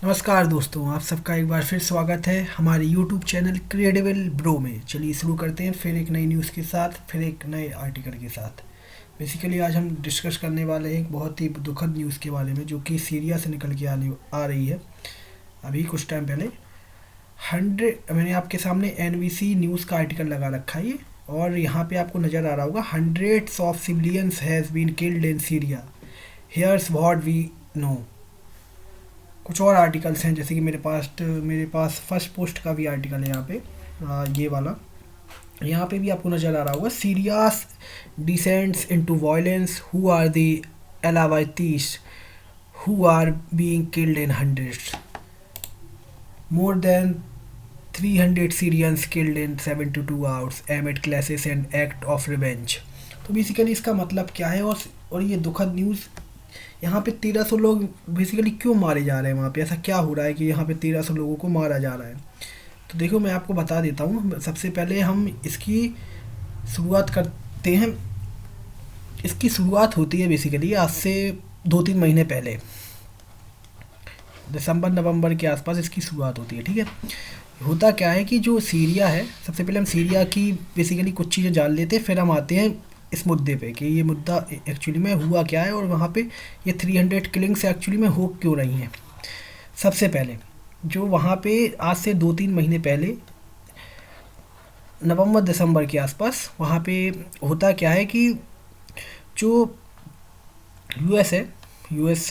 नमस्कार दोस्तों, आप सबका एक बार फिर स्वागत है हमारे YouTube चैनल क्रिएटिवल ब्रो में। चलिए शुरू करते हैं फिर एक नई न्यूज़ के साथ, फिर एक नए आर्टिकल के साथ। बेसिकली आज हम डिस्कस करने वाले हैं एक बहुत ही दुखद न्यूज़ के बारे में, जो कि सीरिया से निकल के आ रही है अभी कुछ टाइम पहले। 100 मैंने आपके सामने NBC न्यूज़ का आर्टिकल लगा रखा है ये, और यहाँ पे आपको नज़र आ रहा होगा, hundreds of civilians has been killed in Syria, here's what we know. कुछ और आर्टिकल्स हैं, जैसे कि मेरे पास फर्स्ट पोस्ट का भी आर्टिकल है यहाँ पे, ये वाला। यहाँ पे भी आपको नज़र आ रहा होगा, Syria's descends into violence, who are the Alawites who are being killed in hundreds, more than 300 Syrians killed in 72 hours amid clashes and act of revenge. तो बेसिकली इसका मतलब क्या है, और ये दुखद न्यूज़, यहाँ पे 1300 लोग बेसिकली क्यों मारे जा रहे हैं, वहाँ पे ऐसा क्या हो रहा है कि यहाँ पे 1300 लोगों को मारा जा रहा है। तो देखो, मैं आपको बता देता हूँ। सबसे पहले हम इसकी शुरुआत करते हैं। इसकी शुरुआत होती है बेसिकली आज से 2-3 महीने पहले, दिसंबर नवंबर के आसपास इसकी शुरुआत होती है। ठीक है, होता क्या है कि जो सीरिया है, सबसे पहले हम सीरिया की बेसिकली कुछ चीज़ें जान लेते हैं, फिर हम आते हैं इस मुद्दे पे कि ये मुद्दा एक्चुअली में हुआ क्या है, और वहाँ पे ये 300 किलिंग्स एक्चुअली में हो क्यों रही हैं। सबसे पहले जो वहाँ पे आज से 2-3 महीने पहले, नवंबर दिसंबर के आसपास, वहाँ पे होता क्या है कि जो यूएस है, यूएस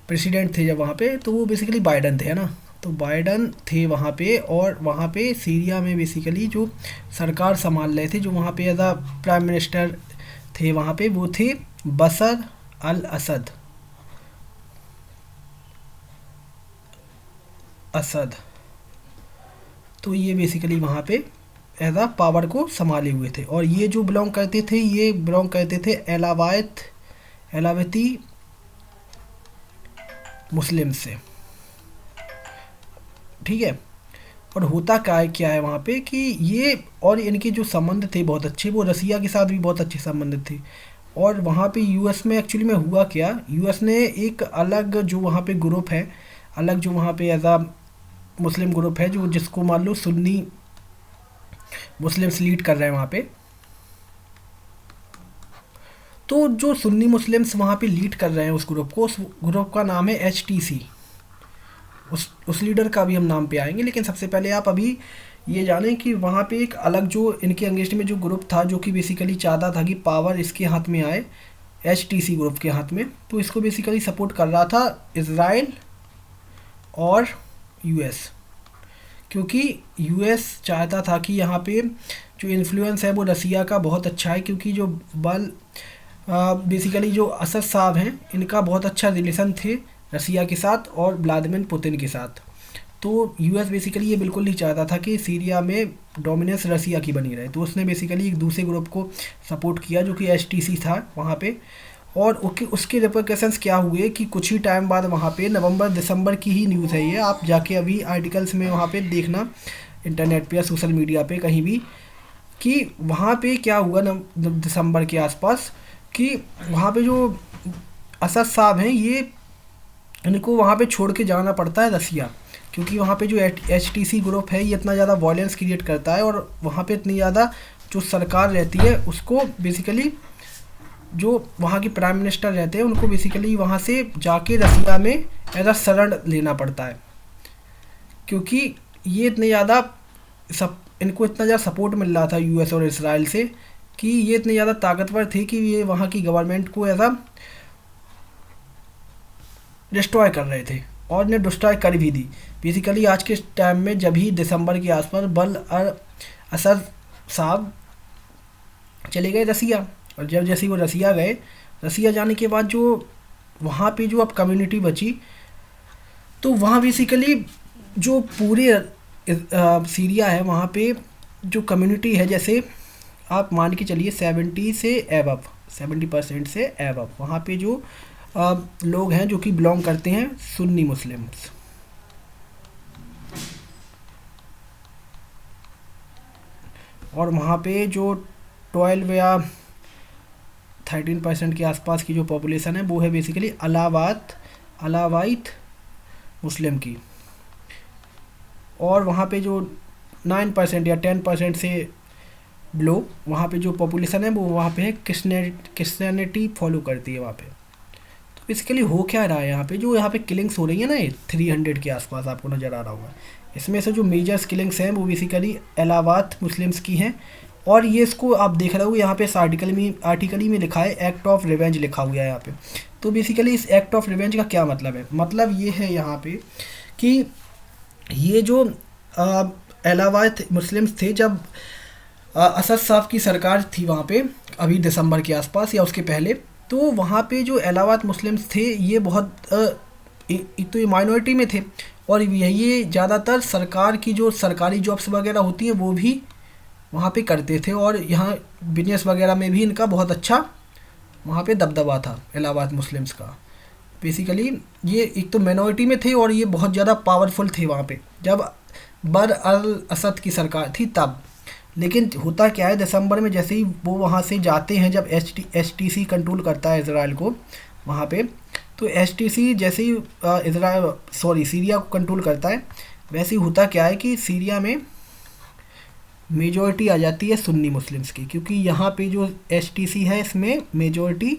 प्रेसिडेंट थे जब वहाँ पे, तो वो बेसिकली बाइडन थे, है ना। तो बाइडन थे वहाँ पे, और वहाँ पे सीरिया में बेसिकली जो सरकार संभाल रहे थे, जो वहाँ पे एज अ प्राइम मिनिस्टर थे वहाँ पे, वो थे बशर अल असद। असद तो ये बेसिकली वहाँ पे एज अ पावर को संभाले हुए थे, और ये जो बिलोंग करते थे, ये बिलोंग करते थे एलावती मुस्लिम से। ठीक है, और होता क्या है वहाँ पे कि ये और इनके जो संबंध थे बहुत अच्छे, वो रसिया के साथ भी बहुत अच्छे संबंध थे। और वहाँ पे यूएस में एक्चुअली में हुआ क्या, यूएस ने एक अलग जो वहाँ पे ग्रुप है, अलग जो वहाँ पे एज आ मुस्लिम ग्रुप है, जो जिसको मान लो सुन्नी मुस्लिम्स लीड कर रहे हैं वहाँ पे। तो जो सुन्नी मुस्लिम्स वहाँ पे लीड कर रहे हैं उस ग्रुप को, उस ग्रुप का नाम है HTC। उस लीडर का भी हम नाम पे आएंगे, लेकिन सबसे पहले आप अभी ये जानें कि वहाँ पे एक अलग जो इनके अगेंस्ट में जो ग्रुप था, जो कि बेसिकली चाहता था कि पावर इसके हाथ में आए, HTC ग्रुप के हाथ में। तो इसको बेसिकली सपोर्ट कर रहा था इज़राइल और यूएस, क्योंकि यूएस चाहता था कि यहाँ पे जो इन्फ्लुएंस है वो रसिया का बहुत अच्छा है, क्योंकि जो बेसिकली जो असद साहब हैं, इनका बहुत अच्छा रिलेशन थे रसिया के साथ और व्लादिमीर पुतिन के साथ। तो यूएस बेसिकली ये बिल्कुल नहीं चाहता था कि सीरिया में डोमिनेंस रसिया की बनी रहे, तो उसने बेसिकली एक दूसरे ग्रुप को सपोर्ट किया, जो कि HTC था वहाँ पे। और उसके रिपरकशंस क्या हुए कि कुछ ही टाइम बाद वहाँ पे, नवंबर दिसंबर की ही न्यूज़ है ये, आप जाके अभी आर्टिकल्स में वहाँ पे देखना, इंटरनेट पे या सोशल मीडिया पे कहीं भी, कि वहाँ पे क्या हुआ दिसंबर के आसपास, कि वहाँ पे जो असद साहब हैं, ये इनको वहाँ पे छोड़ के जाना पड़ता है रसिया, क्योंकि वहाँ पे जो HTC ग्रुप है, ये इतना ज़्यादा वायलेंस क्रिएट करता है, और वहाँ पे इतनी ज़्यादा जो सरकार रहती है उसको बेसिकली, जो वहाँ के प्राइम मिनिस्टर रहते हैं, उनको बेसिकली वहाँ से जाके रसिया में एज अ शरण लेना पड़ता है, क्योंकि ये इतने ज़्यादा इनको इतना ज़्यादा सपोर्ट मिल रहा था यूएस और इसराइल से, कि ये इतने ज़्यादा ताकतवर थे कि ये वहाँ की गवर्नमेंट को एज अ डिस्ट्रॉय कर रहे थे, और ने डिस्ट्रॉय कर भी दी। बेसिकली आज के टाइम में जब ही दिसंबर के आसपास असद साहब चले गए रसिया, और जब जैसे वो रसिया गए, रसिया जाने के बाद जो वहाँ पे जो अब कम्युनिटी बची, तो वहाँ बेसिकली जो पूरे सीरिया है, वहाँ पे जो कम्युनिटी है, जैसे आप मान के चलिए 70% से एबव वहाँ पे जो लोग हैं, जो कि बिलोंग करते हैं सुन्नी मुस्लिम्स। और वहाँ पे जो 12 या 13% के आसपास की जो पॉपुलेशन है, वो है बेसिकली अलावाइट मुस्लिम की, और वहाँ पे जो 9% या 10% से बिलो वहाँ पे जो पॉपुलेशन है वो वहाँ पे है क्रिश्चियनिटी फॉलो करती है वहाँ पे। तो बेसिकली हो क्या रहा है यहाँ पे, जो यहाँ पे किलिंग्स हो रही है ना, ये 300 के आसपास आपको नज़र आ रहा होगा। इसमें से जो मेजर्स किलिंग्स हैं वो बेसिकली इलाहाबाद मुस्लिम्स की हैं। और ये इसको आप देख रहे हो यहाँ पे इस आर्टिकल ही में लिखा है एक्ट ऑफ रिवेंज लिखा हुआ है यहाँ पे। तो बेसिकली इस एक्ट ऑफ रिवेंज का क्या मतलब है, मतलब ये है यहाँ पे कि ये जो इलाहाबाद मुस्लिम्स थे, जब असद साहब की सरकार थी वहाँ पे अभी दिसंबर के आसपास या उसके पहले, तो वहाँ पे जो इलाहाबाद मुस्लिम्स थे ये बहुत एक तो ये माइनॉरिटी में थे, और ये ज़्यादातर सरकार की जो सरकारी जॉब्स वगैरह होती हैं वो भी वहाँ पे करते थे, और यहाँ बिजनेस वगैरह में भी इनका बहुत अच्छा वहाँ पे दबदबा था इलाहाबाद मुस्लिम्स का। बेसिकली ये एक तो माइनॉरिटी में थे और ये बहुत ज़्यादा पावरफुल थे वहाँ पे जब बर अल असद की सरकार थी तब। लेकिन होता क्या है, दिसंबर में जैसे ही वो वहाँ से जाते हैं, जब एचटीसी कंट्रोल करता है इसराइल को वहाँ पे, तो एचटीसी जैसे ही सीरिया को कंट्रोल करता है, वैसे ही होता क्या है कि सीरिया में मेजॉरिटी आ जाती है सुन्नी मुस्लिम्स की, क्योंकि यहाँ पे जो एचटीसी है इसमें मेजॉरिटी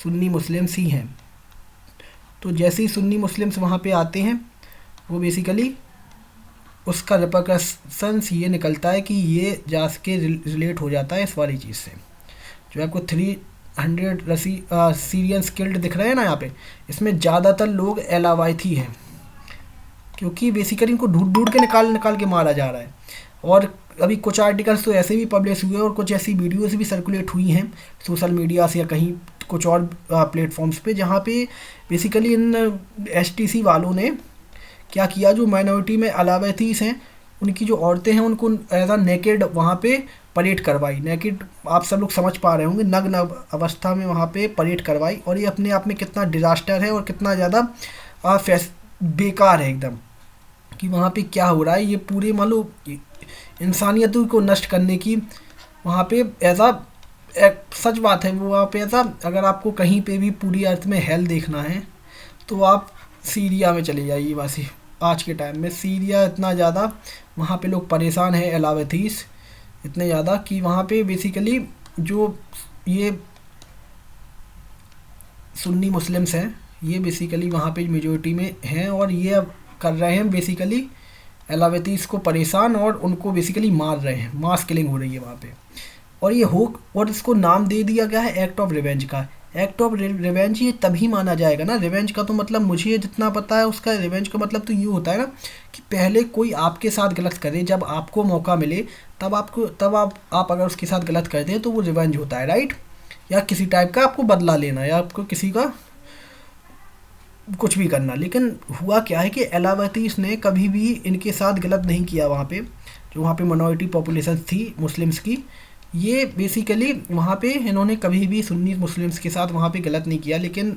सुन्नी मुस्लिम्स ही हैं। तो जैसे ही सुन्नी मुस्लिम्स वहाँ पे आते हैं, वो बेसिकली उसका रिपरकशंस ये निकलता है कि ये जाके रिलेट हो जाता है इस वाली चीज़ से। जो आपको 300 सीरियंस किल्ड दिख रहे हैं ना यहाँ पे, इसमें ज़्यादातर लोग इलाहाबादी हैं, क्योंकि बेसिकली इनको ढूंढ ढूंढ के निकाल के मारा जा रहा है। और अभी कुछ आर्टिकल्स तो ऐसे भी पब्लिश हुए और कुछ ऐसी वीडियोस भी सर्कुलेट हुई हैं सोशल मीडिया से या कहीं कुछ और प्लेटफॉर्म्स पे, जहाँ पे बेसिकली इन एचटीसी वालों ने क्या किया, जो माइनॉरिटी में इलाहाबादीस हैं उनकी जो औरतें हैं उनको एज अ नेकेड वहाँ पे परेड करवाई। नेकेड आप सब लोग समझ पा रहे होंगे, नग्न अवस्था में वहाँ पे परेड करवाई। और ये अपने आप में कितना डिज़ास्टर है और कितना ज़्यादा बेकार है एकदम, कि वहाँ पे क्या हो रहा है। ये पूरे मान लो इंसानियत को नष्ट करने की वहाँ पे ऐसा सच बात है। वो वहाँ पे ऐसा, अगर आपको कहीं पे भी पूरी अर्थ में हेल देखना है तो आप सीरिया में चले जाइए। वैसे आज के टाइम में सीरिया इतना ज़्यादा वहाँ पे लोग परेशान हैं, इलाहाबादीस इतने ज़्यादा कि वहाँ पे बेसिकली जो ये सुन्नी मुस्लिम्स हैं ये बेसिकली वहाँ पे मेजॉरिटी में हैं, और ये अब कर रहे हैं बेसिकली इलाहाबादीस को परेशान और उनको बेसिकली मार रहे हैं। मास किलिंग हो रही है वहाँ पे, और ये और इसको नाम दे दिया गया है एक्ट ऑफ रिवेंज का। एक्ट ऑफ रिवेंज ये तभी माना जाएगा ना, रिवेंज का तो मतलब मुझे जितना पता है उसका रिवेंज का मतलब तो ये होता है ना कि पहले कोई आपके साथ गलत करे, जब आपको मौका मिले तब आप अगर उसके साथ गलत कर दें तो वो रिवेंज होता है, राइट। या किसी टाइप का आपको बदला लेना या आपको किसी का कुछ भी करना। लेकिन हुआ क्या है कि इलाहाबादीस ने कभी भी इनके साथ गलत नहीं किया वहाँ पे, जो वहाँ पे माइनॉरिटी पॉपुलेशन थी मुस्लिम्स की। ये बेसिकली वहाँ पे इन्होंने कभी भी सुन्नी मुस्लिम्स के साथ वहाँ पे गलत नहीं किया। लेकिन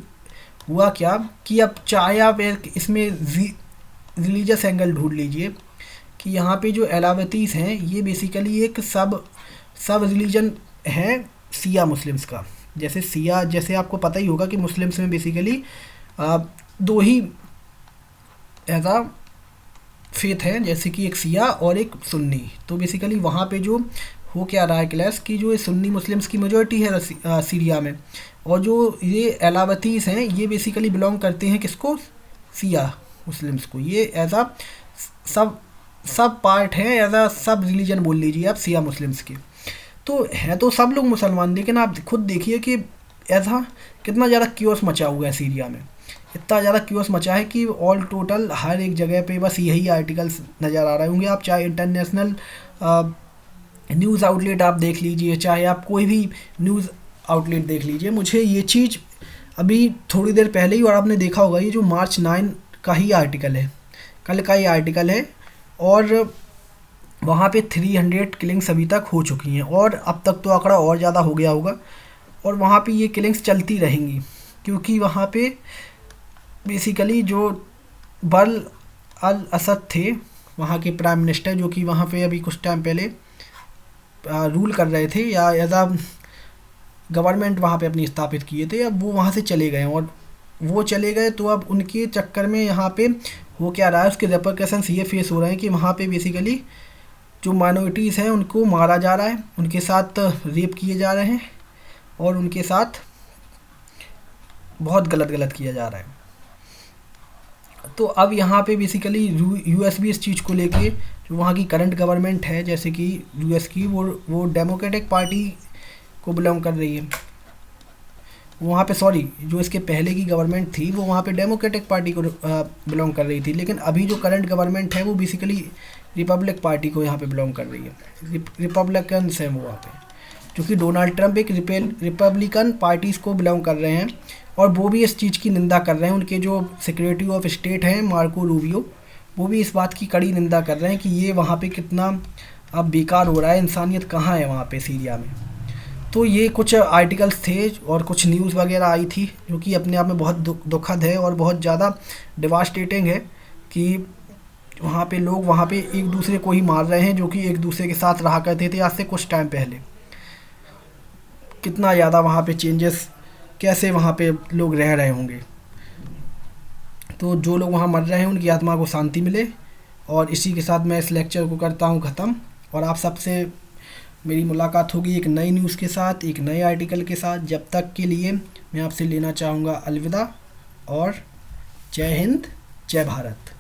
हुआ क्या कि अब चाहे आप इसमें रिलीजियस एंगल ढूंढ लीजिए कि यहाँ पे जो इलाहाबादीस हैं ये बेसिकली एक सब रिलीजन है सिया मुस्लिम्स का। जैसे आपको पता ही होगा कि मुस्लिम्स में बेसिकली दो ही ऐसा फेथ है, जैसे कि एक सिया और एक सुन्नी। तो बेसिकली वहाँ पे जो हो क्या रहा है क्लैश की, जो सुन्नी मुस्लिम्स की मेजॉरिटी है सीरिया में, और जो ये इलाहाबादीस हैं ये बेसिकली बिलोंग करते हैं किसको, सिया मुस्लिम्स को। ये ऐसा सब पार्ट है, ऐसा सब रिलीजन बोल लीजिए आप सिया मुस्लिम्स के। तो हैं तो सब लोग मुसलमान, लेकिन आप खुद देखिए कि ऐसा कितना ज़्यादा क्योस मचा हुआ है सीरिया में। इतना ज़्यादा क्योस मचा है कि ऑल टोटल हर एक जगह पे बस यही आर्टिकल्स नज़र आ रहे होंगे। आप चाहे इंटरनेशनल न्यूज़ आउटलेट आप देख लीजिए, चाहे आप कोई भी न्यूज़ आउटलेट देख लीजिए। मुझे ये चीज़ अभी थोड़ी देर पहले ही, और आपने देखा होगा, ये जो मार्च 9 का ही आर्टिकल है, कल का ये आर्टिकल है, और वहाँ पे 300 किलिंग्स अभी तक हो चुकी हैं, और अब तक तो आंकड़ा और ज़्यादा हो गया होगा। और वहाँ पे ये किलिंग्स चलती रहेंगी, क्योंकि वहाँ पे बेसिकली जो बर अल असद थे वहाँ के प्राइम मिनिस्टर, जो कि वहाँ पे अभी कुछ टाइम पहले रूल कर रहे थे या एज आ गवर्नमेंट वहाँ पे अपनी स्थापित किए थे, अब वो वहाँ से चले गए। और वो चले गए तो अब उनके चक्कर में यहाँ पे हो क्या रहा है, उसके रेपरकशंस ये फेस हो रहे हैं कि वहाँ पे बेसिकली जो माइनॉरिटीज़ हैं उनको मारा जा रहा है, उनके साथ रेप किए जा रहे हैं और उनके साथ बहुत गलत गलत किया जा रहा है। तो अब यहाँ पे बेसिकली यूएस भी इस चीज़ को लेके, जो वहाँ की करंट गवर्नमेंट है जैसे कि यूएस की, वो डेमोक्रेटिक पार्टी को बिलोंग कर रही है। वहाँ पे सॉरी, जो इसके पहले की गवर्नमेंट थी वो वहाँ पे डेमोक्रेटिक पार्टी को बिलोंग कर रही थी, लेकिन अभी जो करंट गवर्नमेंट है वो बेसिकली रिपब्लिक पार्टी को यहाँ पे बिलोंग कर रही है। रिपब्लिकन्स हैं वो वहाँ पे, क्योंकि डोनाल्ड ट्रंप एक रिपब्लिकन पार्टीज़ को बिलोंग कर रहे हैं और वो भी इस चीज़ की निंदा कर रहे हैं। उनके जो सेक्रेटरी ऑफ स्टेट हैं मार्को रूबियो, वो भी इस बात की कड़ी निंदा कर रहे हैं कि ये वहाँ पे कितना अब बेकार हो रहा है, इंसानियत कहाँ है वहाँ पे सीरिया में। तो ये कुछ आर्टिकल्स थे और कुछ न्यूज़ वगैरह आई थी जो कि अपने आप में बहुत दुखद है और बहुत ज़्यादा डिवास्टेटिंग है कि वहाँ पे लोग वहाँ पे एक दूसरे को ही मार रहे हैं जो कि एक दूसरे के साथ रहा करते थे आज से कुछ टाइम पहले। कितना ज़्यादा वहाँ पे चेंजेस, कैसे वहाँ पे लोग रह रहे होंगे। तो जो लोग वहाँ मर रहे हैं उनकी आत्मा को शांति मिले। और इसी के साथ मैं इस लेक्चर को करता हूँ ख़त्म, और आप सबसे मेरी मुलाकात होगी एक नई न्यूज़ के साथ, एक नए आर्टिकल के साथ। जब तक के लिए मैं आपसे लेना चाहूँगा अलविदा और जय हिंद, जय भारत।